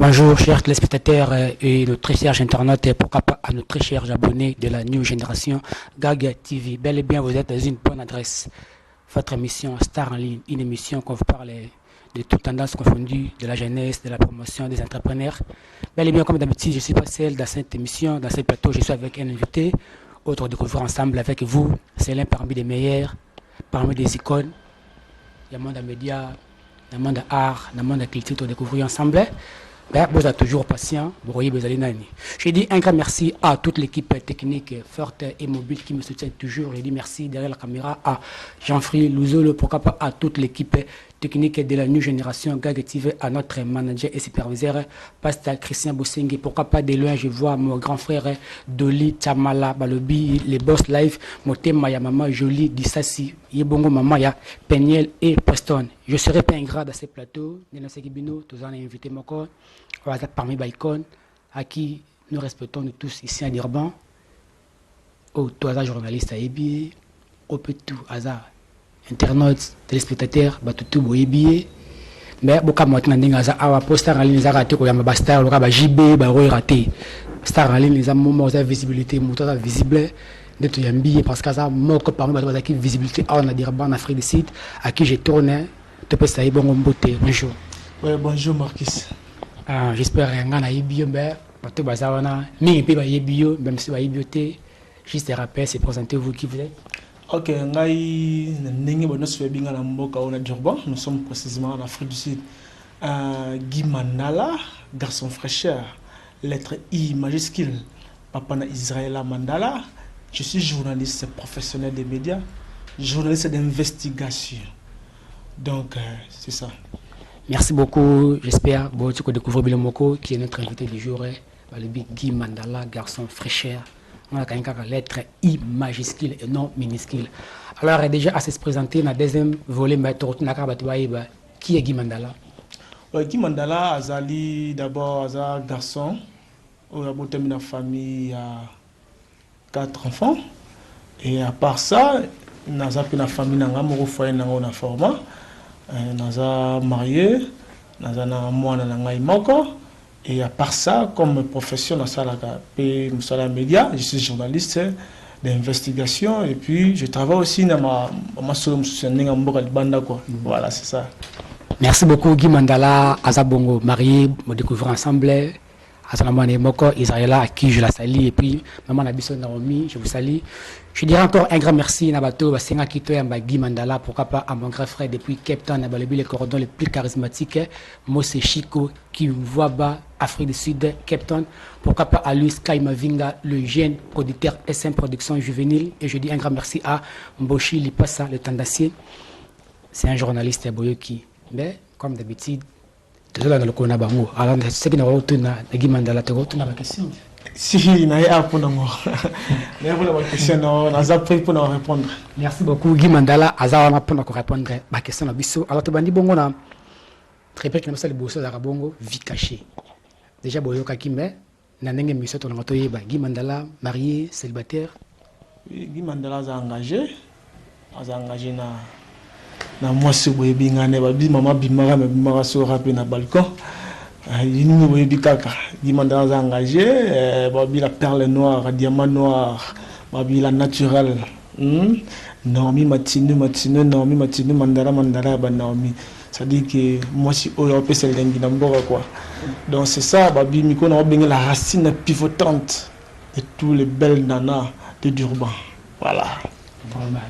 Bonjour chers téléspectateurs et nos très chers internautes et pourquoi pas à nos très chers abonnés de la New Génération GAG TV. Bel et bien vous êtes dans une bonne adresse. Votre émission Star en ligne, une émission qu'on vous parle de toutes tendances confondues, de la jeunesse, de la promotion des entrepreneurs. Bel et bien comme d'habitude, je ne suis pas seul dans cette émission, dans ce plateau, je suis avec un invité. Autre découvrir ensemble avec vous. C'est l'un parmi les meilleurs, parmi des icônes. Il y a le monde des médias, le monde de l'art, le monde de la culture, on découvrir ensemble. Ben, vous êtes toujours patient. Je dis un grand merci à toute l'équipe technique forte et mobile qui me soutient toujours. Je dis merci derrière la caméra à Jean-Philippe Louzolo, pourquoi pas à toute l'équipe technique de la New Génération GAG TV, à notre manager et superviseur, Pasteur Christian Bosengue. Pourquoi pas de loin, je vois mon grand frère Doli Chamala Balobi, les boss live, Moté Maya Mama Jolie, Dissassi, Yebongo Mama Ya, Peniel et Preston. Je serai pas ingrat dans ces plateaux. Nena Sekibino, tous en invité mon corps. Parmi Baïkon, à qui nous respectons nous tous ici à Durban, au toi journaliste à Ebi, au petit hasard, internautes, téléspectateurs, tout boyebi, mais beaucoup de gens qui ont posté Star en ligne, ils ont raté, ils ont Star, ils ont JB, ils ont raté. Star en ligne, ils ont moment de visibilité, ils ont visible, ils ont billet parce que ça manque parmi les qui visibilité en Durban, en Afrique du Sud, à qui j'ai tourné, tu peux savoir bon beauté. Bonjour. Oui, bonjour Marcus. J'espère que vous avez bien fait. Même si vous avez bien juste rappel, c'est présentez-vous qui vous êtes. Ok, nous sommes précisément en Afrique du Sud. Guy Mandala, garçon fraîcheur, lettre I majuscule, Papa Israël Mandala. Je suis journaliste professionnel des médias, journaliste d'investigation. Donc, c'est ça. Merci beaucoup. J'espère que tu découvres Billy Moko, qui est notre invité du jour. Le Big Guy Mandala, garçon fraîcheur. On a une lettre I majuscule et non minuscule. Alors, déjà, à se présenter dans le deuxième volet, qui est Guy Mandala? Guy Mandala, Azali, d'abord, un garçon. On a une famille à 4 enfants. Et à part ça, on a une famille dans format. Naza marié, naza na mwana na ngai moko, et à part ça, comme profession dans la média, je suis journaliste d'investigation et puis je travaille aussi dans ma solo quoi. Voilà, c'est ça. Merci beaucoup Guy Mandala, Azabongo marié, me découvrir ensemble. Asanamane Moko, Israël à qui je la salue et puis maman Nabiso Naomi, je vous salue. Je dirais encore un grand merci Nabato, Basenga Kito et Guy Mandala, pourquoi pas à mon grand frère depuis Cape Town, les cordons les plus charismatiques, Mose Chico qui voit bas Afrique du Sud, Cape Town, pourquoi pas à lui Sky Mavinga, le jeune producteur SM Production Juvénile, et je dis un grand merci à Mboshi Lipassa, le tendancier. C'est un journaliste Boyoki, mais comme d'habitude. Alors, c'est qui n'a pas Guy Mandala, tu as une question? Si, il n'y a pas de question, on a pris pour nous répondre. Merci beaucoup, Guy Mandala. Azar pour nous répondre à la question. Alors, tu vas dire, bon, on a répété que le boss de Rabongo, vie cachée. Déjà, Boyo Kakime, Nanenge Misso, on a Guy Mandala, marié, célibataire. Guy Mandala a engagé na moi ce boye bingane babi mama bimara me bimara so rapé na balcon il nous boye bikaka Guy Mandala engagé babi la perle noire diamant noir babi la naturelle Naomi Matinu Naomi Matinu Mandala ba Naomi ça dit que moi si européen c'est lengi na mbora quoi. Donc c'est ça babi miko na benga la racine pivotante de tous les belles nanas de Durban. Voilà.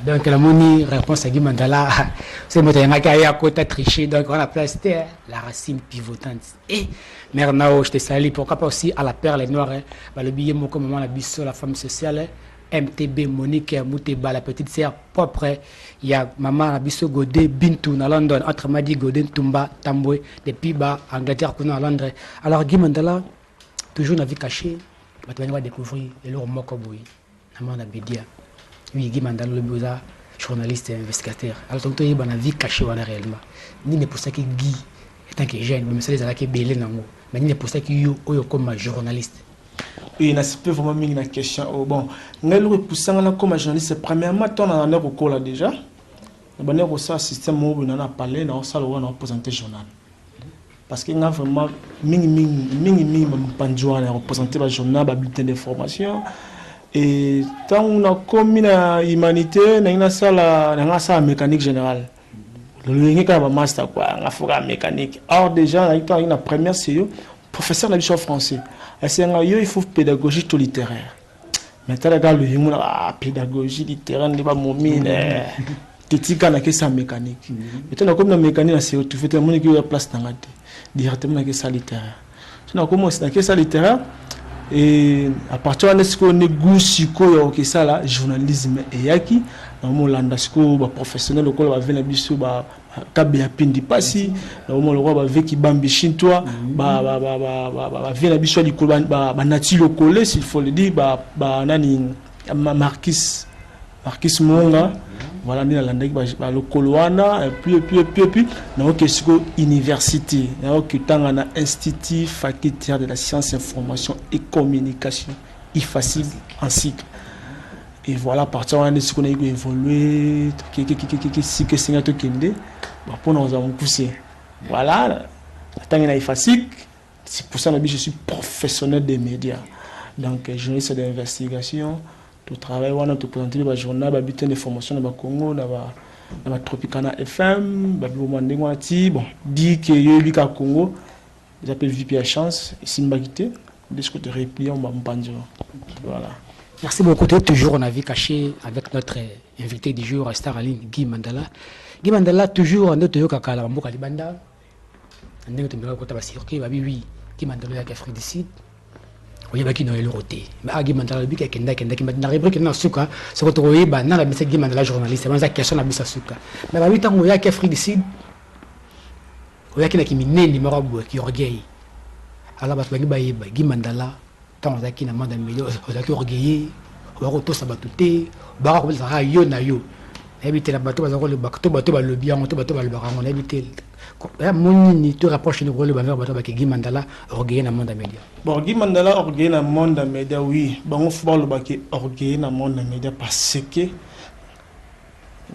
Donc la moni réponse à Guy Mandala, c'est moi qui a côté triché, donc on a placé la racine pivotante. Et Mernao, je te salue, pourquoi pas aussi à la perle noire, le billet mon comment la bisso, la femme sociale, MTB Monique Mouteba, la petite sœur propre, il y a maman la bisso Godé Bintou dans London, entre Madi Godé Tumba Tamboué, depuis bas Angleterre qu'on a à Londres. Alors Guy Mandala, toujours dans la vie cachée, tu vas découvrir le lourd Mokoboui, maman la Bédia. Oui, Guy Mandala, le bosa, journaliste et investigateur. Alors, tu as une vie cachée réellement. Ni ne pour ça que Guy est un jeune, mais c'est les qui belé nango. Mais ni ne pour ça que yo comme journaliste. Oui, n'a pas vraiment mis une question. Bon, nous pour ça comme journaliste, premièrement, on a un recours là déjà. On a un système où on a parlé, on a présenté journal. parce que nga vraiment mingi panjwa na représenter le journal ba bulletin d'information et tant on a commis na humanité na sala mécanique générale le ka ba master quoi nga foka mécanique or déjà na une première c'est professeur de français et c'est il faut pédagogie tout littéraire mais t'as regardé le yimuna pédagogie littéraire ne ba momine tetika na kesa mécanique maintenant comme na mécanique c'est tout fait mon qui place dans la directement na kesa littéraire sinon comment c'est na kesa littéraire et à partir de ce qu'on négocie quoi que ça là journalisme et yaki na molanda siko ba professionnel ko ba vena biso ba kabe ya pindi pasi na mo le roi ba veki bambi chintwa ba vena biso di ko ba nati le collé s'il faut le dire ba nani Marquis Monga voilà ni la landa ba le kolwana et puis na que siko université na que tanga na institut facultaire de la science information et communication IFACIC en cycle. Et voilà, à partir de ce qu'on a évolué, si que c'est un truc qui pour nous avons poussé. Voilà, tant qu'il y a IFACIC, c'est pour ça que je suis professionnel des médias. Donc, journaliste d'investigation, tout travail, on a tout présenté le journal, le bulletin de formation dans le Congo, dans la Tropicana FM, bon, dit que il y a Congo, j'appelle VP à chance, et Simbagité, discuter replier, on va me voilà. Merci beaucoup. Toujours on a vu caché avec notre invité du jour, Star Aline, Guy Mandala. Guy Mandala, toujours en notre kaka la mboka libanda. On est au côté basirki, oui, Guy Mandala qui a fait des sites. Oui, bah qui n'a eu le roté. Mais Guy Mandala, lui qui a kenda qui m'a rubrique dans suka, se retrouver bah dans la mise Guy Mandala journaliste, c'est une question à bisa suka. Mais bah 8 ans où il y a qui a fait des sites. Il y a qui mine ni marabout qui orgueil. Alors bah Guy Mandala tant qui n'a pas de milieu, on a qui orgueillé, on va tous abattuter, bah on va yo na yo. Éviter la bateau, le bateau, le bien, on bateau, le baran, on évite. Mon ni tu rapproches de le bateau avec Guy Mandala, orgueillé dans le monde des médias. Bon, Guy Mandala, orgueillé dans le monde des médias, oui. Bon, on faut le baquet orgueillé dans le monde des médias parce que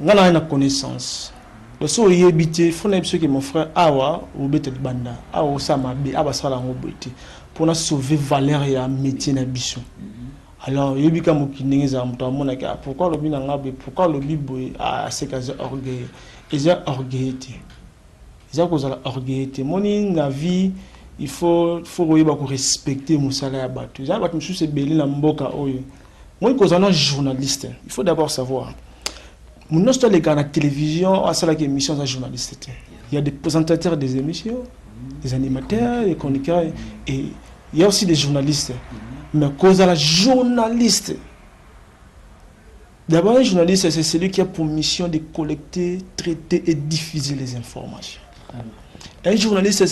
on a une connaissance. Le soir, il y a habité, faut que mon frère Awa ou Bete Banda, Awa Samabi, Awa Salango Bete. Pour sauver valeur et métier na biso. Alors il y a des gens qui ont pourquoi le binanga pourquoi le biboy a ces cas orgueil ils ont orgueillité ils ont cause orgueillité mon na vie il faut respecter mon salaire battu j'ai battu monsieur c'est belé na mboka oyo moi cause un journaliste il faut d'abord savoir mon nostre les gars na télévision à ça la émission de journaliste il y a des présentateurs des émissions des animateurs des chroniqueurs et il y a aussi des journalistes. Mais cause à la journaliste. D'abord, un journaliste, c'est celui qui a pour mission de collecter, traiter et diffuser les informations. Un journaliste,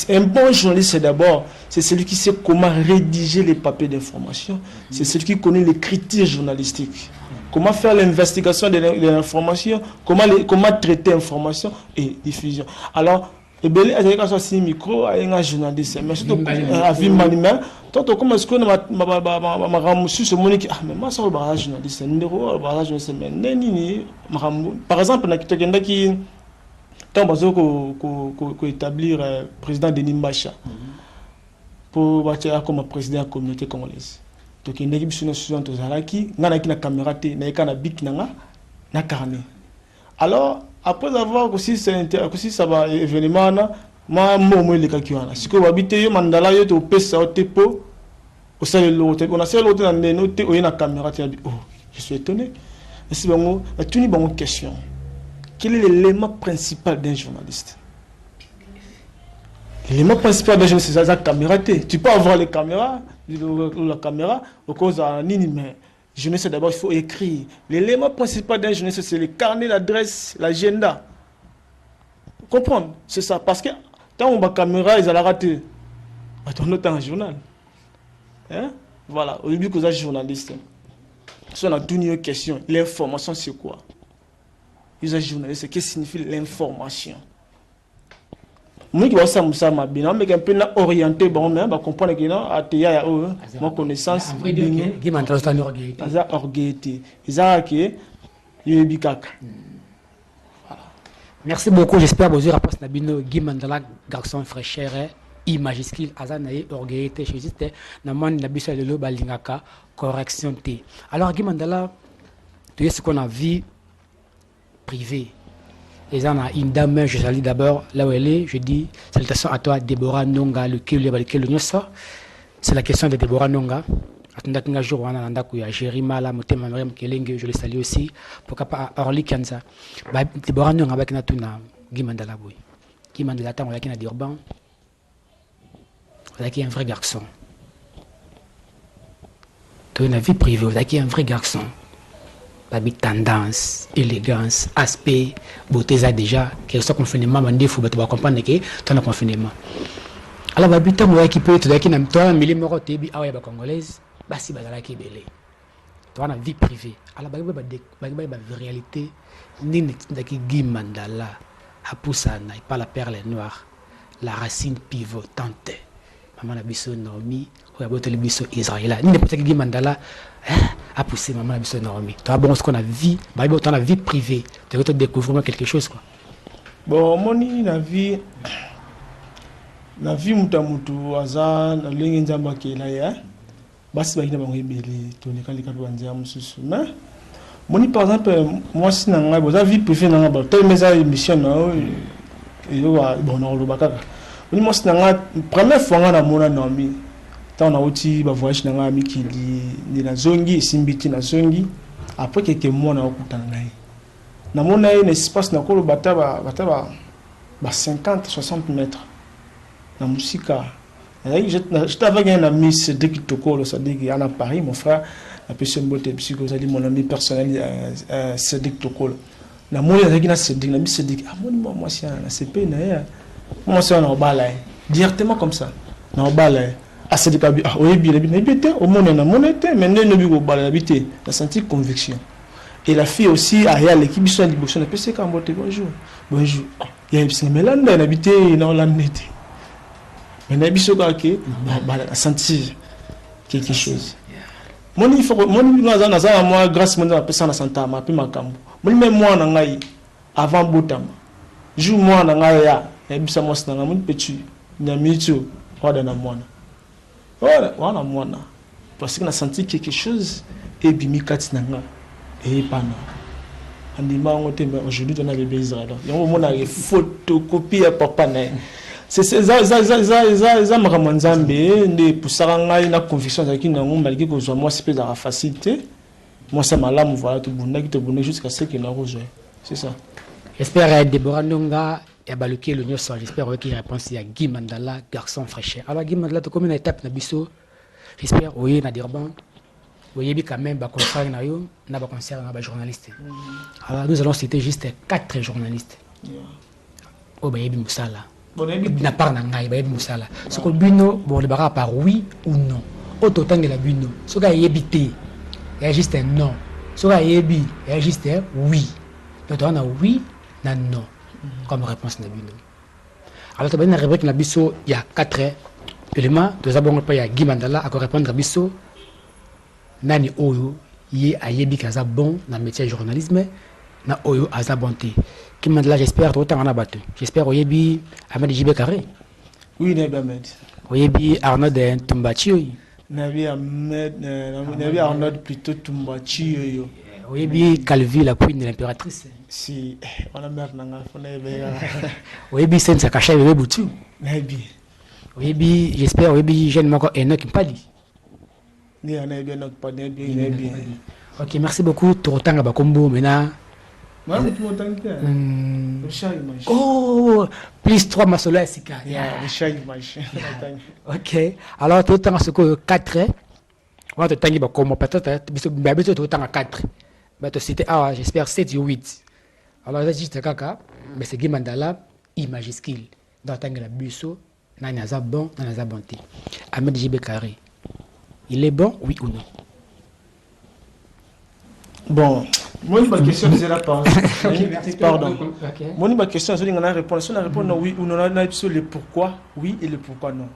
un bon journaliste, d'abord, c'est celui qui sait comment rédiger les papiers d'information. C'est celui qui connaît les critères journalistiques. Comment faire l'investigation de l'information, comment traiter l'information et diffusion. Alors, et bien, il y a un micro, il y a un journaliste, mais surtout, à Vimbalima, tant que comment est-ce que ma ramussu ce monique, ah, mais moi, ça, le journaliste, le journaliste, mais par exemple, il y a qui établir président Denis Mbacha pour bâtir comme président de la communauté congolaise. Donc, il y a une équipe sur la caméra, il y a un bic, na carnet. Alors, après avoir aussi ça va événement, moi les calculs. Si vous habitez Mandala, vous avez pesa au tepo, au salon l'hôtel. On a fait l'hôtel dans les notes, on a une caméra. Oh, je suis étonné. Mais c'est bon, tu n'as pas une question. Quel est l'élément principal d'un journaliste? L'élément principal d'un journaliste, c'est la caméra. Tu peux avoir les caméras, la caméra, au cause d'un mais journaliste, d'abord, il faut écrire. L'élément principal d'un journaliste, c'est le carnet, l'adresse, l'agenda. Vous comprenez? C'est ça. Parce que quand on a la caméra, ils allaient rater. On note un journal. Hein? Voilà. Au début, vous êtes journaliste. Si on a une question, l'information, c'est quoi? Ils sont journalistes. Qu'est-ce que signifie l'information? Moi qui vois ça, mais un peu orienté, bon, mais on comprend que non, à Théa, mon connaissance. Qui m'entend dans l'orgueil. Ils ont orgueillité. Ils ont que il y a bikak. Merci beaucoup. J'espère que vous avez répondu à Nabino Guy Mandala, garçon fraîcheur, I majuscule, Azanaï, orgueillité, je dis, Naman Nabissa Lelo Balingaka, correction T. Alors, Guy Mandala, tu sais ce qu'on a vu privé. Et ça, on a une dame, je salue d'abord là où elle est. Je dis salutations à toi, Déborah Nonga, c'est la question de Déborah Nonga. Atundaki jour wana nanda ku ya Jerima la motema Mariam Kelenge, je le salue aussi. Pourquoi pas Orly Kanza. Ba Déborah Nonga ba kina tuna Guy Mandala boy. Guy Mandala ta ngaki na Durban. Vous avez un vrai garçon. Tu as une vie privée, vous avez un vrai garçon. Tendance, élégance, aspect, beauté, ça déjà, quel soit confinement, il faut comprendre que tu as un confinement. Alors, tu as qui peut être un congolaise, si tu as une vie privée. Alors, la réalité, Guy Mandala, il pas la perle noire, la racine pivotante. Maman a biso Naomi, ou a boté biso Israël. Ni n'importe qui Mandala a poussé maman a biso Naomi. Tu as bon ce qu'on a vu, bah bon la vie privée. Tu vas te découvrir quelque chose quoi. Bon, moni la vie mutamutu aza na lengi nzamba kela ya. Basi ba kina ba ngibeli to ne kan likapi banzia mususu na. Moni par exemple moi si na ngai boza vie privée na ba tel mesa émission na et bon na lo bakaka. Moi, c'est la première fois que je Naomi. Quand on a eu un voyage dans la Zongi, Simbiti na Zongi, après quelques mois, on a eu un espace dans le 50-60 mètres. Dans la musique. J'étais avec un ami, Cédric Tokolo, c'est-à-dire à Paris, mon frère, la personne mon ami personnel, Cédric Tokolo. La moitié avec un Cédric, moi, c'est un CP. Moi, c'est un balai. Directement comme ça. Un balai. Ah, c'est des cabines. Ah, oui, bien, au monde, on a monnaie, mais non, non, balai, habité. La senti conviction. Et la fille aussi, à l'équipe, ils sont libérés. On a pensé qu'en beauté, bonjour. Bonjour. Il y a un petit mélange, on a habité, dans la nuit. Mais on a habité, on a senti quelque chose. Moi, il faut, moi, grâce à moi, personne à Santa, ma plus ma cambo. Moi, même moi, on a avant Boutama. Joue moi, on a ebisa mwasi na ngamuni petu nyamitu wada na mwana wana mwana parce que na senti quelque chose et bimikati nanga et pana andima ngote mais aujourd'hui on a bébé Israël yango mona ke photocopie ya papa na c'est ça makamanzambe nde pusaka ngai na conviction za kina ngomba liki ko zwa mwasi pe za facilité moi ça malamu voilà tout bunda jusqu'à ce que na rejoint c'est ça. J'espère Déborah Nonga et baluki le nyos, j'espère qu'il répond à Guy Mandala, garçon fraîcheur. Alors Guy Mandala, tu comme une étape na biso. J'espère oui na Durban. Oui, quand même ba concert na yo, na ba concert na ba journaliste. Alors nous allons citer juste 4 journalistes. Oh ba yebi musala. Na part na ngai ba yebi musala. Ce que bino bon le bara par oui ou non. Auto tang la bino. Ce que yebi té. Il y a juste un non. Ce que yebi, il y a juste un oui. Donc on a oui na non. Comme réponse Nabino. Alors, tu as une rubrique Nabiso, il y a 4 éléments. Deux abonnés, il y a Guy Mandala à répondre Nabiso. Nani Oyo, il y a Yebi Kaza bon dans le métier de journalisme. Na Oyo Aza bonté. Guy Mandala, j'espère, tout le temps en abattu. J'espère Oyebi Ahmed Jibé Carré. Oui, Nabi Ahmed. Oyebi Arnaud Tumbachi. Nabi Ahmed, Nabi Arnaud plutôt Tumbachi. Oyebi Calvi, la queen de l'impératrice. Si, on a mère nanga, on est bien. Oyebi Sensa Kacha Bébé Boutou. Nabi. Oyebi, j'espère, Oyebi Jeanne Moko Enoch Mpali. Nabi, Nabi. Ok, merci beaucoup. Torotanga Bakombo, maintenant. Oh, plus 3 masola Sika. Ok, alors tout le temps, c'est que 4. On va te tanguer Bakombo, peut-être, tout le temps à 4. Mais te citer, j'espère 7 ou 8. Alors, c'est juste caca, mais c'est Guy Mandala, I majuscule. Dans la busso, Nanaza bon, Nanaza bonté. Ahmed Jibé Carré. Il est bon, oui ou non? Bon, moi, ma question, c'est la parole. Pardon. Okay. Moi, ma question, c'est la réponse. On a répondu oui ou non, on a sur le pourquoi, oui et le pourquoi non.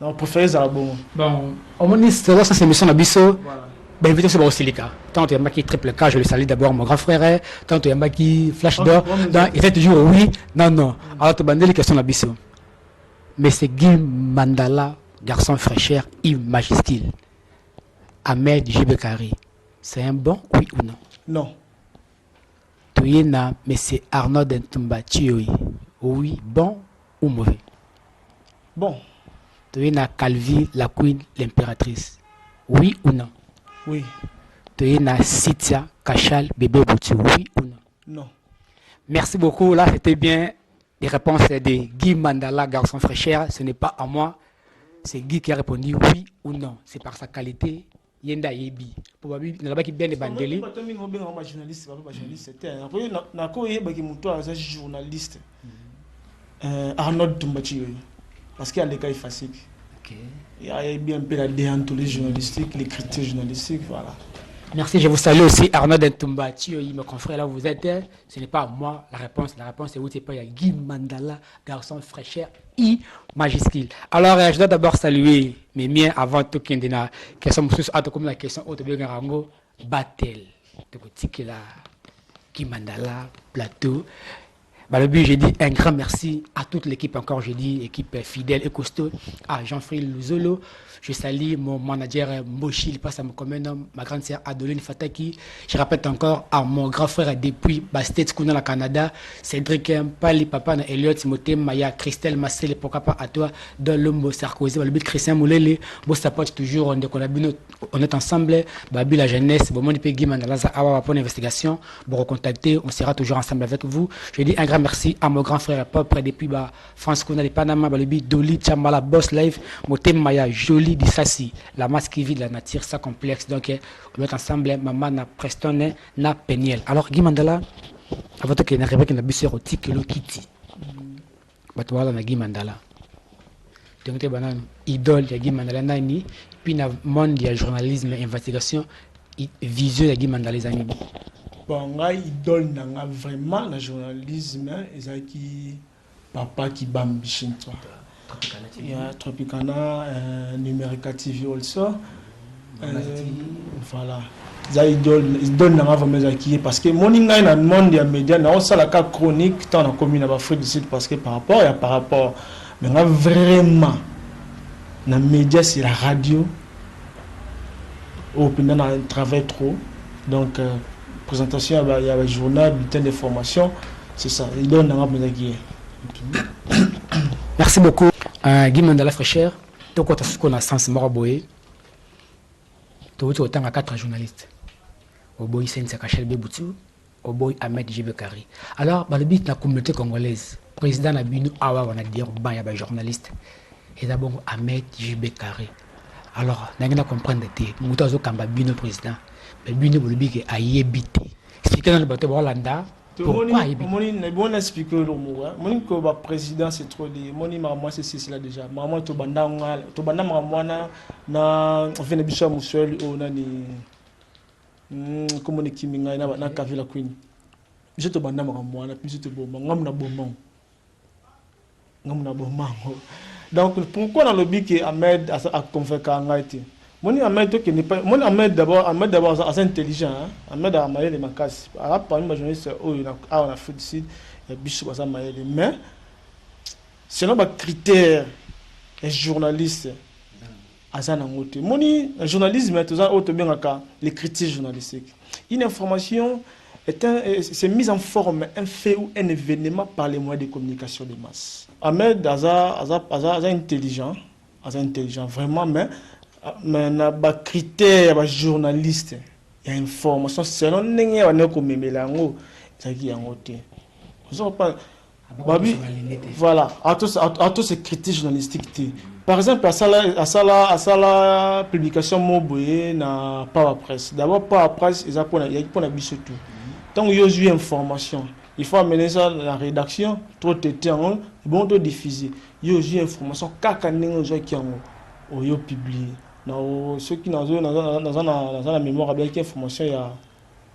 Non, on préfère ça bon. Bon, au moins, c'est là, ça c'est mission à bisso. Ben, invité sur Silika. Tant il y a qui triple K, je le salue d'abord, mon grand frère. Tant il y a qui flash d'or. Il fait toujours oui, non, non. Alors, tu bandes les questions là, biso. Mais c'est Guy Mandala, garçon fraîcheur, Yves Majestil. Ahmed Jibekari. C'est un bon, oui ou non? Non. Tu na, mais c'est Arnaud Ntumba Chioui. Oui, bon ou mauvais? Bon. Tu na Calvi, la queen, l'impératrice. Oui ou non? Oui. Tu na Sitia, Kachal, bébé Boutu. Oui ou non? Non. Merci beaucoup. Là, c'était bien les réponses de Guy Mandala, garçon fraîcheur. Ce n'est pas à moi. C'est Guy qui a répondu oui ou non. C'est par sa qualité. Yenda Yebi. Probablement, il y a qui bien des bandeli. Journaliste. Arnaud Tumbachi. Parce qu'il y a des cas faciles. Il y a bien un peu la déontologie journalistique, les critères journalistiques, voilà. Merci, je vous salue aussi Arnaud Ntumba Chioui, mon confrère, là où vous êtes. Ce n'est pas à moi la réponse est où c'est pas, il y a Guy Mandala, garçon fraîcheur, I majuscule. Alors, je dois d'abord saluer mes miens avant tout qui est la question, comme la question autre Rango, Batel, de boutique là, Guy Mandala, plateau. Bah, le but, j'ai dit un grand merci à toute l'équipe, encore j'ai dit, équipe fidèle et costaud, à Jean-Philippe Luzolo. Je salue mon manager Mboshi, il passe à mon commun homme, ma grande sœur Adeline Fataki. Je rappelle encore à mon grand frère depuis Bastet, Kuna, la Canada, Cédric Pali, Papa, Elliot, Timothée, Maya, Christelle, Marcel, pourquoi pas à toi, dans l'homme Sarkozy, le but Christian Moulele, bon, ça porte toujours, on est ensemble, Babi, la jeunesse, bon, mon épée Guy Mandalaza, pour l'investigation, bon, recontacter, on sera toujours ensemble avec vous. Je dis un grand merci à mon grand frère Pop, depuis France, Kuna, les Panama, le but Doli, Chamala, Boss Live, Moté, Maya, Jolie, Dissassi, la masse qui vit de la nature, ça complexe. Donc, on est ensemble, maman, na Preston, na Peniel. Alors, Guy Mandala, avant que vous n'arrivez qu'à bus érotique, le Kitty. But voilà, na Guy Mandala. Donc, tu es idole de Guy Mandala, nani. Puis, dans le monde du journalisme et investigation, vision de Guy Mandala, les amis. Bon, nga idole, nga vraiment, le journalisme, et qui papa qui bambichin, toi. Il y a Tropicana, Numérica TV also. Voilà. Ils donnent parce que mon inga dans le monde des médias, on a la chronique dans la commune à Afrique du Sud parce que par rapport, mais vraiment, dans les médias, c'est la radio. Au final, on travaille trop. Donc, présentation, il y a le journal, bulletin d'information, c'est ça. Ils donnent dans la média. Merci beaucoup. Guy Mandala fraîcheur, tu as ce qu'on a sens Moroboé. Tu as autant à 4 journalistes. Oboy Sensa Kachel Beboutou, Oboy Ahmed Jibekari. Alors, dans le but de la communauté congolaise, président Nabino Awa, on a dit, il y a des journalistes. Et d'abord Ahmed Jibekari. Alors, nous allons comprendre que nous avons un président. Mais Bino Bolibik a yébité. Si tu es dans le bateau de Hollanda, pourquoi on explique le mot. Mon que président c'est trop dit. Mon maman c'est là déjà. Maman to banda maman na on fait des bichons musuel ou na ni comme on est qui minga na kavila queen. Je to banda maman na puis te bon ngam na bon donc pourquoi dans le but que Ahmed a convaincu Ngaïti. Mon Ahmed qui n'est pas mon Ahmed d'abord assez intelligent. Ahmed a maillé les macaques. Parmi ma journaliste on a fait du sud il y a bichou ça maillé mais selon les critères les journalistes azana ngote. Mon journalisme tout ça auto bien les critères journalistiques. Une information c'est mise en forme un fait ou un événement par les moyens de communication de masse. Ahmed Aza intelligent vraiment mais na ba critère journaliste il y a information selon ndenge wana ko memela ngo zaki yango te babi voilà à tous ces critères journalistiques par exemple à la publication moboye na Power Press d'abord Power Press ils a biso tout donc il y a eu information il faut amener ça à la rédaction trop tété en bon to diffuser il y a eu information kaka ndenge zo ki yango oyo publier non ceux qui dans la mémoire bien qui information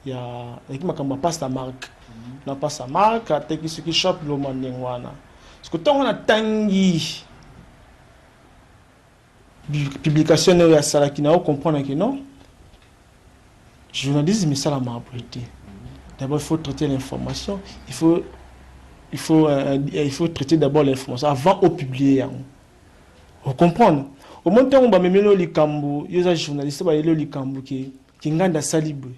il y a qui m'a pas sa marque n'a pas sa marque à ce qui chope le mandengwana parce que tant on a tangi publication ya sala qui n'a pas comprendre que non Journalisme, c'est la marabilité. D'abord, il faut traiter l'information. Il faut traiter d'abord l'information avant de publier. Vous comprenez? Au moment où on va même le likambo, il y a des journalistes qui le likambo qui nganda salibre.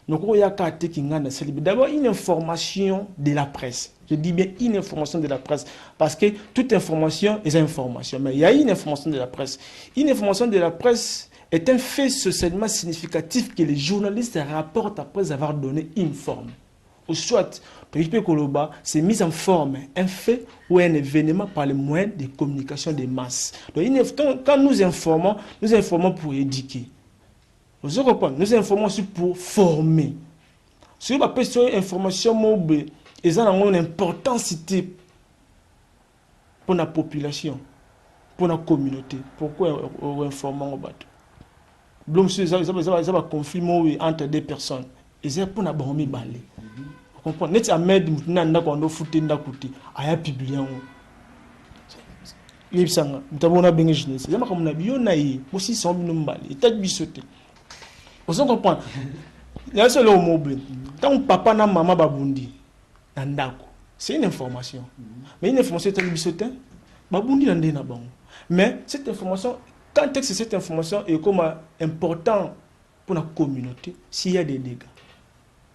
Donc il y a kate qui nganda salibre. D'abord une information de la presse. Je dis bien une information de la presse parce que toute information est information. Mais il y a une information de la presse. Une information de la presse est un fait socialement significatif que les journalistes rapportent après avoir donné une forme. Ou soit, c'est mis en forme un fait ou un événement par les moyens de communication de masse. Donc, quand nous informons pour éduquer. Vous comprenez? Nous informons aussi pour former. Si vous avez une information, ils ont une importance pour la population, pour la communauté. Pourquoi on informe au bateau? Blum, il y a un conflit entre deux personnes. Ils ont pour la bombe balai. Vous comprenez? Net Ahmed Moutina qu'on a foutu d'akoute. Aya publié. Il y a un bien jeunesse. Il y a comme na bio naïe. Aussi sont binombalé. Il t'a bisoté. Vous comprenez? Il y a seul mot bleu. Quand papa na maman babundi nandako. C'est une information. Mais une information est bisoté. Babundi nandé na bango. Mais cette information, quand est-ce que cette information est comme important pour la communauté s'il y a des dégâts?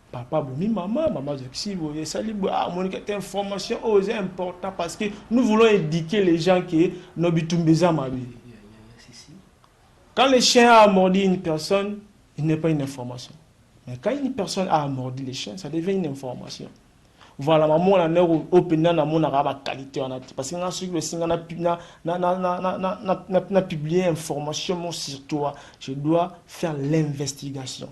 Papa, maman, si vous voyez ça, cette information est importante parce que nous voulons éduquer les gens qui n'ont pas ma vie. Quand le chien a mordu une personne, il n'est pas une information. Mais quand une personne a mordu le chien, ça devient une information. Voilà, maman, on a open la qualité parce que n'a publié information sur toi. Je dois faire l'investigation.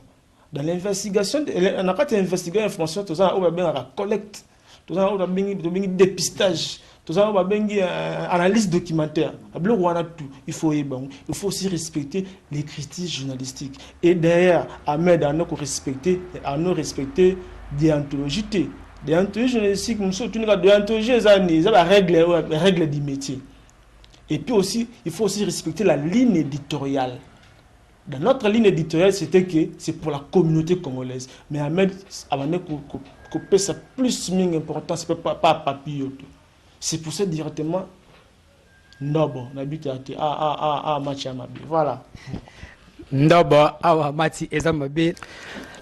Dans l'investigation, on a pas d'investigation l'information, tout ça, on va bien la collecte, tout ça, on va bien dépistage, tout ça, on va bien analyse documentaire. Il faut aussi respecter les critiques journalistiques. Et derrière, Ahmed, à nous respecter déontologie. Déontologie journalistique, nous sommes tous déontologie, c'est la règle du métier. Et puis aussi, il faut aussi respecter la ligne éditoriale. Dans notre ligne éditoriale, c'était que c'est pour la communauté congolaise. Mais Ahmed, avant de couper ça plus important, c'est pas papier. C'est pour ça directement, Ndobo, n'habite à Machamabi. Voilà. Ndobo, awa Mati Ezamabe.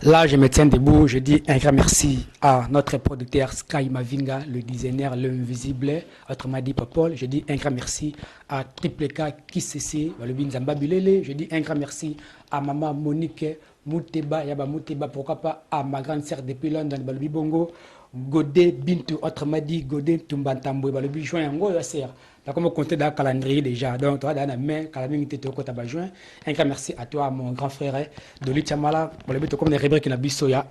Là, je me tiens debout. Je dis un grand merci à notre producteur Sky Mavinga, le designer, l'invisible, autrement dit Popol. Je dis un grand merci à Triple K Kisese, le Binzamba Bilele. Je dis un grand merci à maman Monique Mouteba, Yaba Mouteba, pourquoi pas à ma grande sœur depuis London, Balobi Bongo, Godé Bintou, autrement dit Godé Tumbantambo, Balobi Joint, Yango, Yasser. Là, comme on comptait dans le calendrier déjà, donc toi, dans la main, calendrier était au côté de juin. Un grand merci à toi, mon grand frère, Doli Chamala, pour le but comme des rubriques qui n'a bisoya.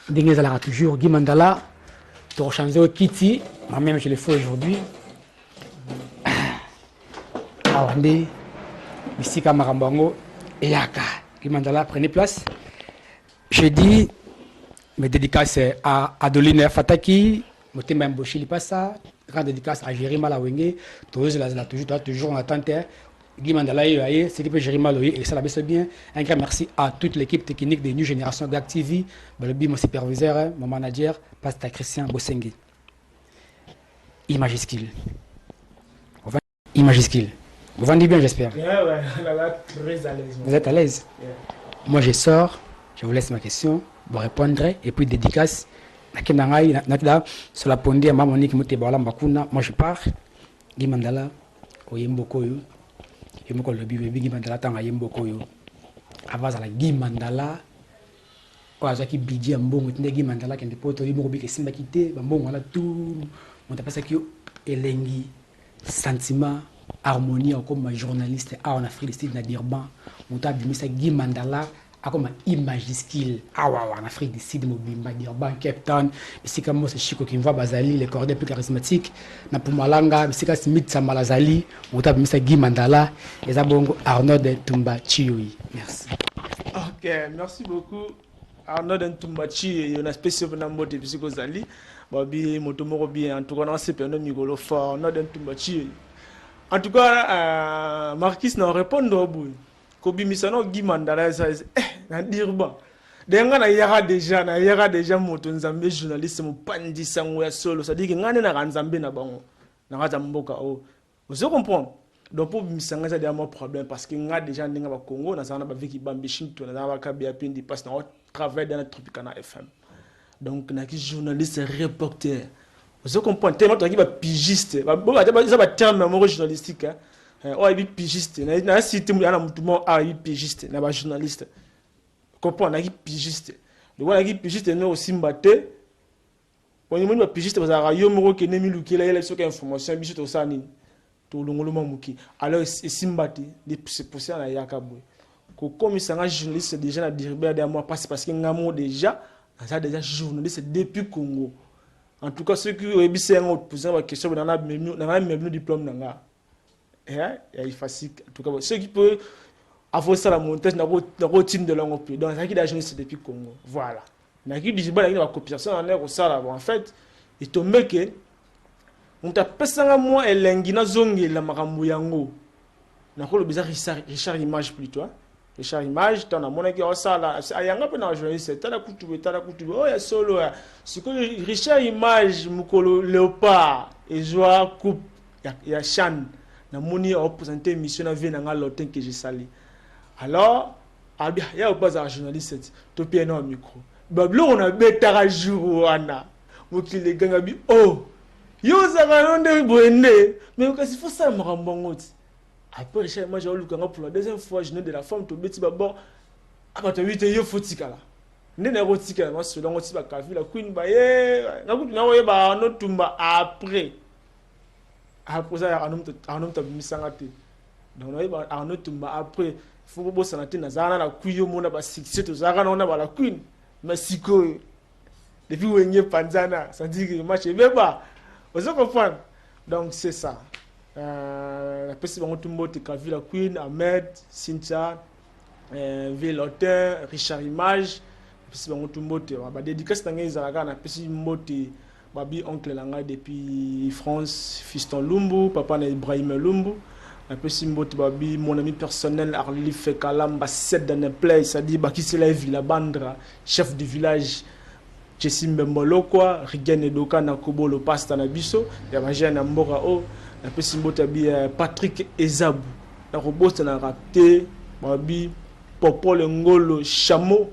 Dingue Zalara toujours, Guy Mandala, Torchanzo Kitty, moi-même je le fais aujourd'hui. Awande, Missika Marambango, et Yaka. Guy Mandala, prenez place. Je dis mes dédicaces à Adoline Fataki, Motema Mboshi Lipasa. Grande dédicace à Jérima Lawenge, toujours en attente. Guy Mandala, c'est l'équipe Jérima Lawenge, et ça la baisse bien. Un grand merci à toute l'équipe technique de New Génération GAG TV, mon superviseur, mon manager, Pasteur Christian Bosengi. Image skill. Image skill. Vous vendez bien, j'espère. Ouais, très à l'aise. Vous êtes à l'aise? Yeah. Moi, je sors, je vous laisse ma question, vous répondrez, et puis dédicace. Sur la pondée, moi je pars. Guy Mandala, Oyembokoyo. Je me colle le bébé Guy Mandala, tant Oyembokoyo. Avant la Guy Mandala, Oazaki Bidi, un bon Guy Mandala, qui est pour toi, Mobi, qui s'est quitté, bon, voilà tout. On t'a passé qui Elengi, sentiment, harmonie, comme ma journaliste en Afrique du Sud, Nadirban. On t'a mis ça Guy Mandala. Comme image skill en Afrique du Sud, Mobimba, Durban, Cape Town, c'est comme c'est Chico qui voit Bazali, les cordées plus charismatiques, na Pumalanga, c'est comme Smith Samalazali, on tape Mr. Guy Mandala, et Zabongo Arnaud de Tumba Chioui. Merci. Ok, merci beaucoup. Arnaud de Tumba Chioui, on a spécialement un mot de Psychozali, Babi, Motomorobi, en tout cas, on s'est perdu Migolo fort, Arnaud de Tumba Chioui. En tout cas, Marquis n'a répondu au bout. Kobi Misano Guy Mandala, ça dire bon. Denga na yara déjà moto nzambe journaliste mo pandi sango ya solo, ça dit que ngane na nzambe na bango. Na raza mboka o. Vous comprenez? Donc pour misanga ça déjà problème parce que nga déjà ndinga ba Congo na sana ba viki bambishin to na ba kabia pindi passe na travail dans le Tropicana FM. Donc na ki journaliste reporter. Vous comprenez? Tellement to ki ba pigiste. Ba ça ba terme mo journalistique hein. Oh il pigiste. Na cité mu na mutu mo il pigiste na ba journaliste. Comprends, on a qui pigiste. Le voilà qui pigiste est aussi mbatté. On y a pigiste parce que yo moro qui n'est milu qui là il a sur information biso to sani to longolo muki. Alors c'est mbatté, c'est pour ça na yakabwe. Ko comme ça un journaliste déjà na diribé de moi parce que ngamo déjà, ça déjà journaliste depuis Congo. En tout cas ceux qui ont bisé en poser la question dans la même diplôme nanga. Il facile en tout cas ceux qui peuvent avoir ça la montage na routine de langue plus donc ça qui déjà c'est depuis Congo voilà na qui dit ba la copiation en est ça là en fait il tombe que on t'a pesanga moi elengi na zongi la makambo yango na ko le bizarre Richard Image plutôt Richard Image t'en a mon qui ça là ayanga pe na journaliste tala kutu oh ya solo c'est que Richard Image mukolo léopard et joie coupe ya Chan na moni a présenté émission na vie na ngalotin que j'ai sali. Alors, il y a pas un journaliste, tu peux un micro. Bablo, on a bêta jour, Anna. Moi qui les gars, oh, yo, ça va non de mais quand il faut ça, me rend après, moi, j'ai eu pour la deuxième fois, je n'ai de la femme, tu bêtis, bon, ah, bah, tu as vu, tu es foutika là. N'est pas foutika, moi, c'est dans le type à la queen, bah, n'a pas tumba après. Après ça, un homme t'a mis sans rater. Donc, un autre tumba après. Faut que ça n'ait pas zana la kuyo mona ba succès to zara na ba la queen Mexico depuis wenye panzana ça dit que match est pas vous comprenez donc c'est ça la personne va retomber te kavi la queen Ahmed Cynthia Vélotin Richard Image personne va retomber te ba dédicace tanga zara na personne mbote babi oncle langa depuis France fiston Lumbu papa na Ibrahim Lumbu. Un peu simbote babi mon ami personnel Arli Fekalam basset dans un play ça dit bah qui se lève la bandra chef du village Jessim Bembolo quoi Rigen Edoka na Kobolo pasta na biso ya magia na mbora o un peu simbote babi Patrick Ezabu na robot na raté babi Popo le Ngolo Chameau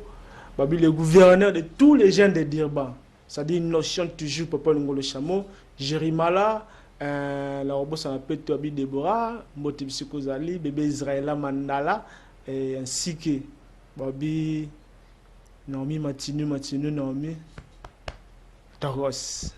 babi le gouverneur de tous les jeunes de Dirban ça dit une notion toujours Popo le Ngolo Chameau Jérimala la robot s'en appelle Tobi Deborah, Moté Psychozali, bébé Israël Mandala, et ainsi que Babi Naomi Matinu, Naomi Taros.